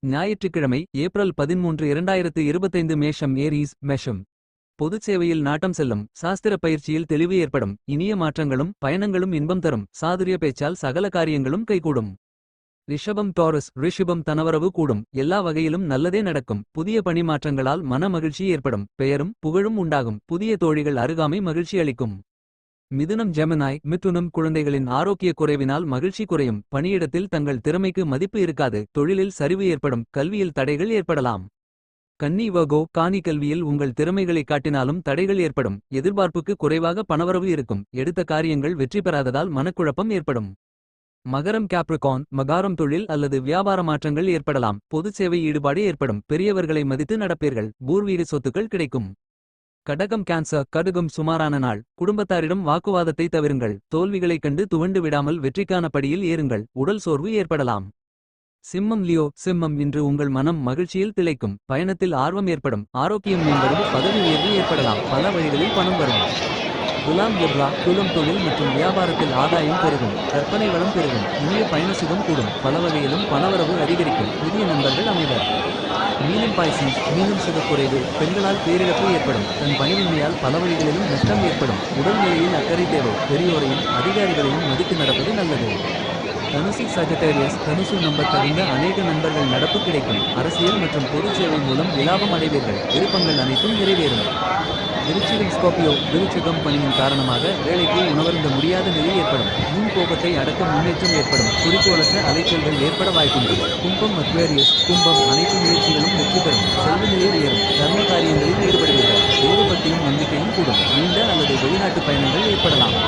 ஞாயிற்றுக்கிழமை ஏப்ரல் 13 2025 மேஷம் ஏரீஸ் மெஷம். பொதுச் சேவையில் நாட்டம் செல்லும். சாஸ்திர பயிற்சியில் தெளிவு ஏற்படும். இனிய மாற்றங்களும் பயணங்களும் இன்பம் தரும். சாதுரிய பேச்சால் சகல காரியங்களும் கைகூடும். ரிஷபம் டாரஸ் ரிஷிபம் தனவரவு கூடும். எல்லா வகையிலும் நல்லதே நடக்கும். புதிய பணி மாற்றங்களால் மன மகிழ்ச்சி ஏற்படும். பெயரும் புகழும் உண்டாகும். புதிய தோழிகள் அருகாமை மகிழ்ச்சி அளிக்கும். மிதுனம் ஜெமினாய் மிதுனம் குழந்தைகளின் ஆரோக்கிய குறைவினால் மகிழ்ச்சி குறையும். பணியிடத்தில் தங்கள் திறமைக்கு மதிப்பு இருக்காது. தொழிலில் சரிவு ஏற்படும். கல்வியில் தடைகள் ஏற்படலாம். கன்னி வகோ காணி கல்வியில் உங்கள் திறமைகளை காட்டினாலும் தடைகள் ஏற்படும். எதிர்பார்ப்புக்கு குறைவாக பணவரவு இருக்கும். எடுத்த காரியங்கள் வெற்றி பெறாததால் மனக்குழப்பம் ஏற்படும். மகரம் கேப்ரிகான் மகாரம் தொழில் அல்லது வியாபார மாற்றங்கள் ஏற்படலாம். பொதுச் சேவை ஈடுபாடு ஏற்படும். பெரியவர்களை மதித்து நடப்பீர்கள். பூர்வீக சொத்துக்கள் கிடைக்கும். கடகம் கேன்சர் கடுகம் சுமாரான நாள். குடும்பத்தாரிடம் வாக்குவாதத்தை தவிருங்கள். தோல்விகளைக் கண்டு துவண்டு விடாமல் வெற்றிக்கான படியில் ஏறுங்கள். உடல் சோர்வு ஏற்படலாம். சிம்மம் லியோ சிம்மம் இன்று உங்கள் மனம் மகிழ்ச்சியில் திளைக்கும். பயணத்தில் ஆர்வம் ஏற்படும். ஆரோக்கியம் மேம்படும். பதவி உயர்வு ஏற்படலாம். பல வழிகளில் பணம் வரும். துலாம் எப்ரா துலம் தொழில் மற்றும் வியாபாரத்தில் ஆதாயம் பெருகும். கற்பனை வளம் பெருகும். இனிய பயண சுகம் கூடும். பல வகையிலும் பணவரவு அதிகரிக்கும். புதிய நண்பர்கள் அமைவர். மீனம் பாய்சிஸ் மீனம் சுகக்குறைவு. பெண்களால் பேரிழப்பு ஏற்படும். தன் பணிவின்மையால் பல வழிகளிலும் நஷ்டம் ஏற்படும். உடல்நிலையில் அக்கறை தேவை. பெரியோரையும் அதிகாரிகளையும் மதித்து நடப்பது நல்லது. தனுசு சஜிடேரியஸ் தனுசு நம்பத் தகுந்த அநேக நண்பர்கள் நடப்பு கிடைக்கும். அரசியல் மற்றும் பொதுச் சேவை மூலம் இலாபம் அடைவீர்கள். விருப்பங்கள் அனைத்தும் நிறைவேறும். விருச்சிகம் ஸ்கார்பியோ விருச்சிகம் பணியின் காரணமாக வேலைக்கு உணவருந்த முடியாத நிலை ஏற்படும். முன் கோபத்தை அடக்க முன்னேற்றம் ஏற்படும். குறிக்கோளற்ற அலைச்சல்கள் ஏற்பட வாய்ப்புண்டு. கும்பம் அக்வேரியஸ் கும்பம் அனைத்து முயற்சிகளும் வெற்றி பெறும். செல்வநிலை உயரும். தர்ம காரியங்களில் ஈடுபடுவீர்கள். தெய்வ பக்தியும் நம்பிக்கையும் கூடும். நீண்ட அல்லது வெளிநாட்டு பயணங்கள் ஏற்படலாம்.